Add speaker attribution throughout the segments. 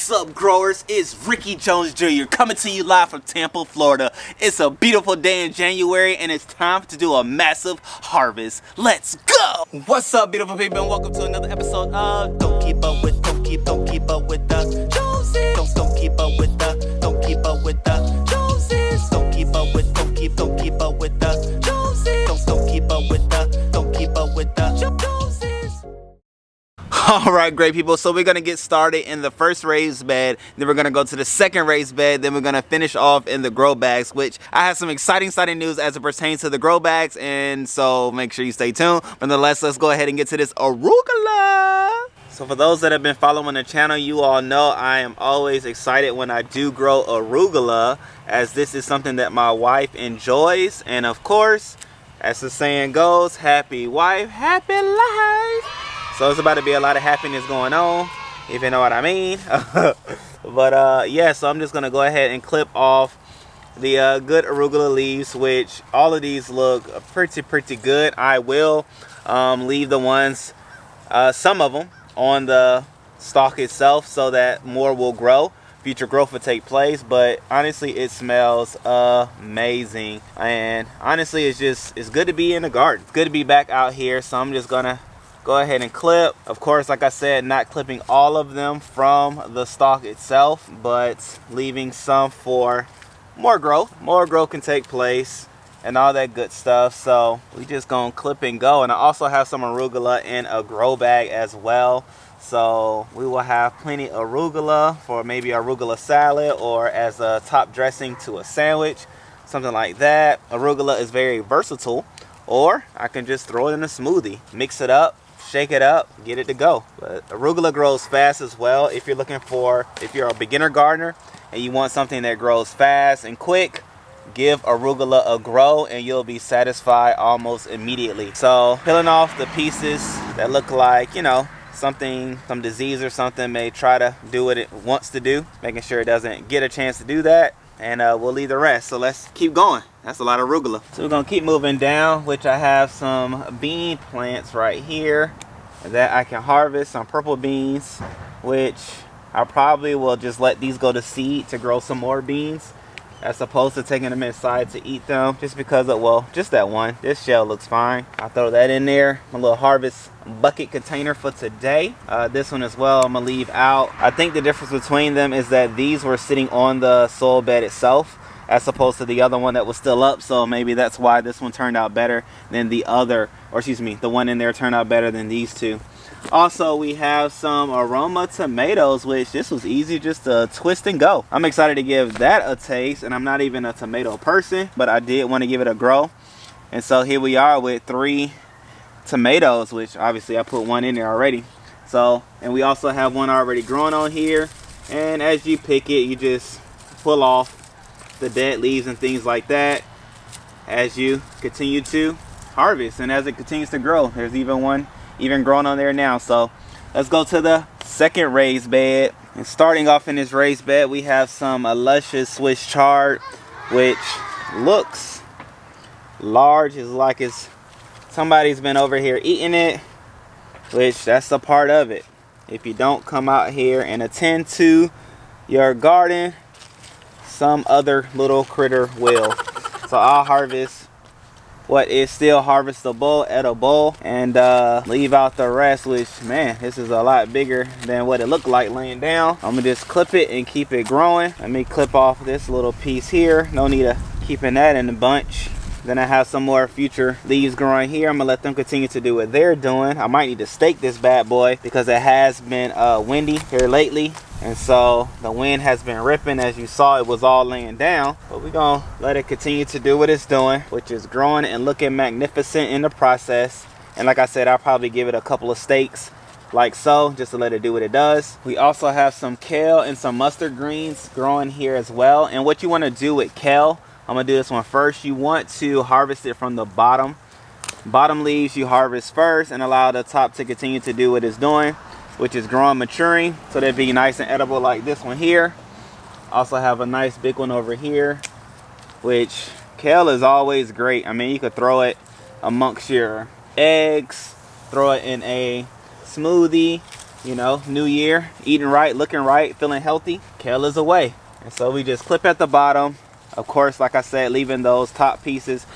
Speaker 1: What's up, growers? It's Ricky Jones Jr. coming to you live from Tampa, Florida. It's a beautiful day in January and it's time to do a massive harvest. Let's go! What's up, beautiful people, and welcome to another episode of Don't Keep Up With the Joneses. Don't keep up with the Joneses. Don't keep up with the Joneses. Don't keep up with the Joneses. Don't keep up with the Joneses. Alright, great people, so we're going to get started in the first raised bed, then we're going to go to the second raised bed, then we're going to finish off in the grow bags, which I have some exciting news as it pertains to the grow bags, and so make sure you stay tuned. But nonetheless, let's go ahead and get to this arugula. So for those that have been following the channel, you all know I am always excited when I do grow arugula, as this is something that my wife enjoys, and of course, as the saying goes, happy wife, happy life. So it's about to be a lot of happiness going on, if you know what I mean. But yeah, so I'm just gonna go ahead and clip off the good arugula leaves, which all of these look pretty good. I will leave the ones, some of them, on the stalk itself so that more will grow. Future growth will take place, but honestly it smells amazing, and honestly it's good to be in the garden. It's good to be back out here, so I'm just gonna go ahead and clip. Of course, like I said, not clipping all of them from the stalk itself, but leaving some for more growth. More growth can take place and all that good stuff. So we just gonna clip and go. And I also have some arugula in a grow bag as well, so we will have plenty of arugula for maybe arugula salad or as a top dressing to a sandwich, something like that. Arugula is very versatile, or I can just throw it in a smoothie, mix it up, shake it up, get it to go. But arugula grows fast as well. If you're a beginner gardener and you want something that grows fast and quick, give arugula a grow and you'll be satisfied almost immediately. So peeling off the pieces that look like, you know, some disease or something may try to do what it wants to do, making sure it doesn't get a chance to do that, and we'll leave the rest. So let's keep going. That's a lot of arugula. So we're gonna keep moving down, which I have some bean plants right here that I can harvest, some purple beans, which I probably will just let these go to seed to grow some more beans, as opposed to taking them inside to eat them, just because of, well, just that one. This shell looks fine. I'll throw that in there. My little harvest bucket container for today. This one as well, I'm gonna leave out. I think the difference between them is that these were sitting on the soil bed itself, as opposed to the other one that was still up. So maybe that's why this one turned out better than the other, or excuse me, the one in there turned out better than these two. Also, we have some Aroma Tomatoes, which this was easy, just to twist and go. I'm excited to give that a taste, and I'm not even a tomato person, but I did want to give it a grow. And so here we are with 3 tomatoes, which obviously I put one in there already. So, and we also have one already growing on here. And as you pick it, you just pull off the dead leaves and things like that as you continue to harvest, and as it continues to grow. There's even one growing on there now. So let's go to the second raised bed, and starting off in this raised bed we have some luscious Swiss chard, which looks large. It's like somebody's been over here eating it, which that's a part of it. If you don't come out here and attend to your garden, some other little critter will. So I'll harvest what is still harvestable, edible, and leave out the rest, which, man, this is a lot bigger than what it looked like laying down. I'm gonna just clip it and keep it growing. Let me clip off this little piece here. No need of keeping that in a bunch. Then I have some more future leaves growing here. I'm gonna let them continue to do what they're doing. I might need to stake this bad boy because it has been windy here lately, and so the wind has been ripping. As you saw, it was all laying down, but we're gonna let it continue to do what it's doing, which is growing and looking magnificent in the process. And like I said, I'll probably give it a couple of stakes like so, just to let it do what it does. We also have some kale and some mustard greens growing here as well. And what you want to do with kale, I'm gonna do this one first. You want to harvest it from the bottom leaves. You harvest first and allow the top to continue to do what it's doing, which is growing, maturing, so they'd be nice and edible like this one here. Also have a nice big one over here, which kale is always great. I mean, you could throw it amongst your eggs, throw it in a smoothie, You know, new year, eating right, looking right, feeling healthy. Kale is away. And so we just clip at the bottom. Of course, like I said, leaving those top pieces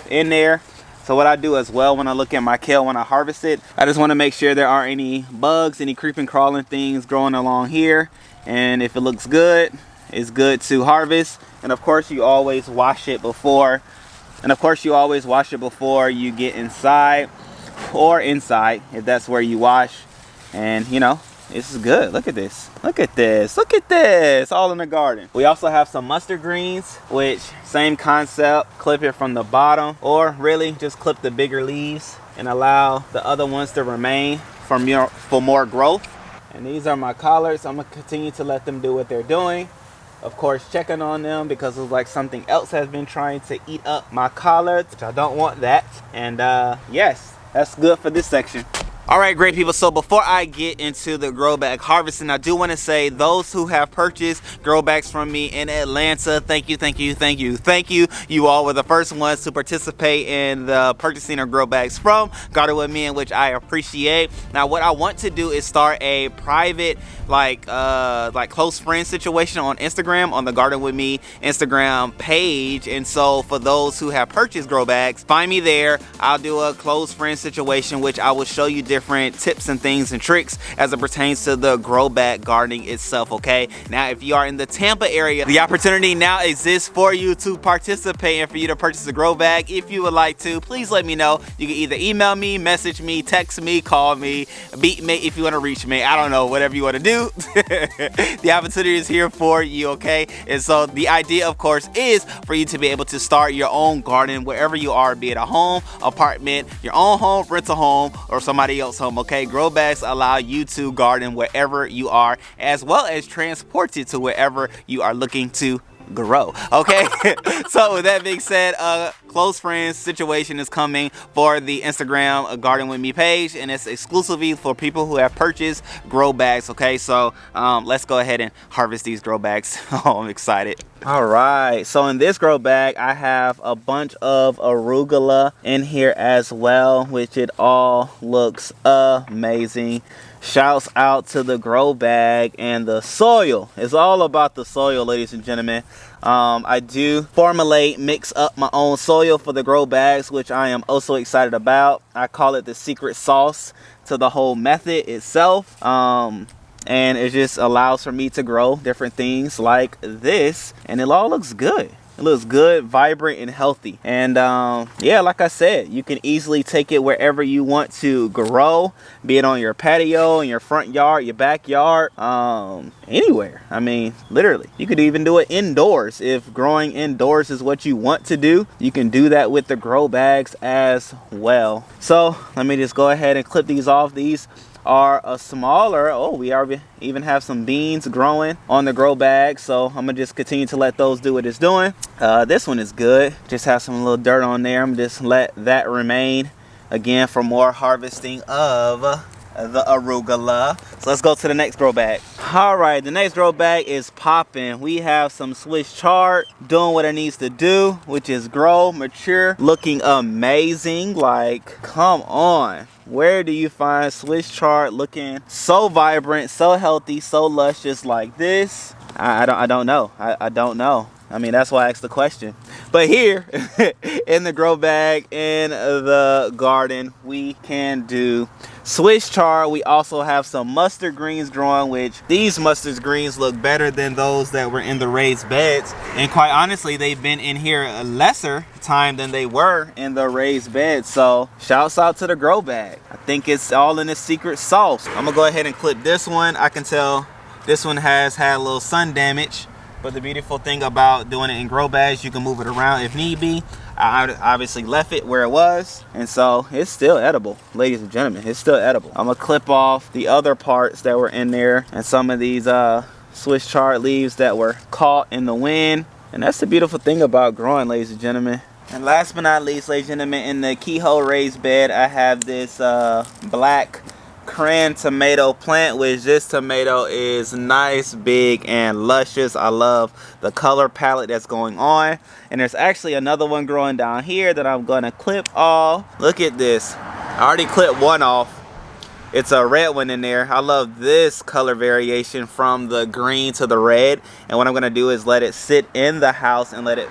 Speaker 1: in there. So what I do as well when I look at my kale when I harvest it, I just want to make sure there aren't any bugs, any creeping, crawling things growing along here. And if it looks good, it's good to harvest. And of course, you always wash it before. You get inside or inside, if that's where you wash. And you know, this is good. Look at this. Look at this. Look at this. All in the garden. We also have some mustard greens, which same concept. Clip it from the bottom, or really just clip the bigger leaves and allow the other ones to remain for more growth. And these are my collards. I'm gonna continue to let them do what they're doing. Of course, checking on them because it's like something else has been trying to eat up my collards, which I don't want that. And yes, that's good for this section. All right, great people. So before I get into the grow bag harvesting, I do want to say those who have purchased grow bags from me in Atlanta, thank you, thank you, thank you, thank you. You all were the first ones to participate in the purchasing of grow bags from Garden With Me, in which I appreciate. Now, what I want to do is start a private, like close friend situation on Instagram, on the Garden With Me Instagram page. And so for those who have purchased grow bags, find me there. I'll do a close friend situation, which I will show you different tips and things and tricks as it pertains to the grow bag gardening itself. Okay, now if you are in the Tampa area, the opportunity now exists for you to participate and for you to purchase a grow bag. If you would like to, please let me know. You can either email me, message me, text me, call me, beat me if you want to reach me. I don't know, whatever you want to do. The opportunity is here for you. Okay, and so the idea, of course, is for you to be able to start your own garden wherever you are, be it a home, apartment, your own home, rental home, or somebody else home. Okay, grow bags allow you to garden wherever you are, as well as transport it to wherever you are looking to grow. Okay. So with that being said, close friends situation is coming for the Instagram Garden With Me page, and it's exclusively for people who have purchased grow bags. Okay, so let's go ahead and harvest these grow bags. Oh, I'm excited. All right, so in this grow bag I have a bunch of arugula in here as well, which it all looks amazing. Shouts out to the grow bag and the soil. It's all about the soil, ladies and gentlemen. I do mix up my own soil for the grow bags, which I am also excited about. I call it the secret sauce to the whole method itself. And it just allows for me to grow different things like this, and it all looks good. It looks good, vibrant, and healthy. And yeah, like I said, you can easily take it wherever you want to grow, be it on your patio, in your front yard, your backyard, anywhere. I mean, literally, you could even do it indoors. If growing indoors is what you want to do, you can do that with the grow bags as well. So let me just go ahead and clip these off. These are a smaller, we even have some beans growing on the grow bag, so I'm gonna just continue to let those do what it's doing. This one is good, just have some little dirt on there. I'm just let that remain again for more harvesting of the arugula. So let's go to the next grow bag. All right, the next grow bag is popping. We have some Swiss chard doing what it needs to do, which is grow, mature, looking amazing. Like, come on. Where do you find Swiss chard looking so vibrant, so healthy, so luscious like this? I don't know. I don't know. I mean, that's why I asked the question. But here in the grow bag in the garden, we can do Swiss chard. We also have some mustard greens growing, which these mustard greens look better than those that were in the raised beds. And quite honestly, they've been in here a lesser time than they were in the raised beds. So shouts out to the grow bag. I think it's all in the secret sauce. I'm gonna go ahead and clip this one. I can tell this one has had a little sun damage. But the beautiful thing about doing it in grow bags, you can move it around if need be. I obviously left it where it was, and so it's still edible, ladies and gentlemen. It's still edible. I'm gonna clip off the other parts that were in there and some of these Swiss chard leaves that were caught in the wind. And that's the beautiful thing about growing, ladies and gentlemen. And last but not least, ladies and gentlemen, in the keyhole raised bed, I have this black Cran tomato plant, which this tomato is nice, big, and luscious. I love the color palette that's going on. And there's actually another one growing down here that I'm gonna clip off. Look at this. I already clipped one off. it's a red one in there. I love this color variation from the green to the red. And what I'm gonna do is let it sit in the house and let it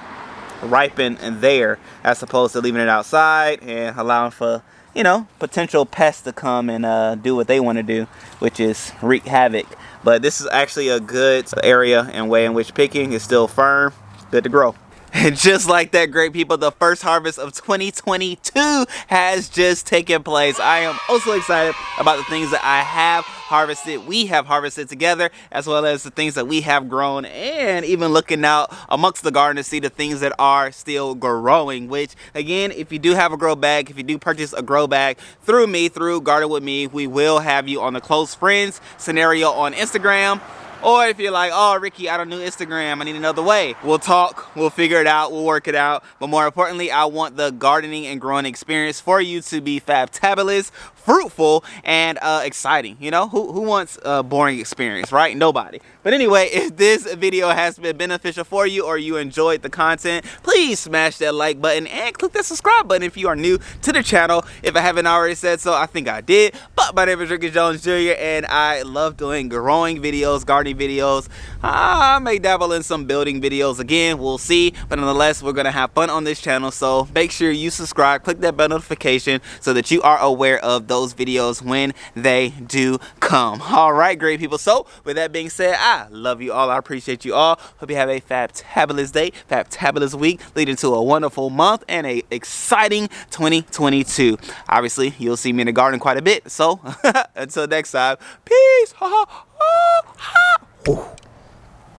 Speaker 1: ripen in there, as opposed to leaving it outside and allowing for, you know, potential pests to come and do what they want to do, which is wreak havoc. But this is actually a good area and way in which picking is still firm, good to grow. And just like that, great people, the first harvest of 2022 has just taken place. I am also excited about the things that I have harvested, we have harvested together, as well as the things that we have grown, and even looking out amongst the garden to see the things that are still growing. Which, again, if you do have a grow bag, if you do purchase a grow bag through me, through Garden With Me, we will have you on the close friends scenario on Instagram. Or if you're like, oh, Ricky, I don't know Instagram, I need another way. We'll talk, we'll figure it out, we'll work it out. But more importantly, I want the gardening and growing experience for you to be fabtabulous, fruitful, and exciting. You know, who wants a boring experience, right? Nobody. But anyway, if this video has been beneficial for you or you enjoyed the content, please smash that like button and click that subscribe button if you are new to the channel. If I haven't already said so, I think I did. But my name is Ricky Jones Jr. and I love doing growing videos, gardening videos. I may dabble in some building videos again, we'll see. But nonetheless, we're gonna have fun on this channel, so make sure you subscribe, click that bell notification so that you are aware of those videos when they do come. All right, great people. So with that being said, I love you all. I appreciate you all. Hope you have a fabtabulous day, fabtabulous week, leading to a wonderful month and a exciting 2022. Obviously, you'll see me in the garden quite a bit. So until next time, peace. Ha, ha, ha, ha.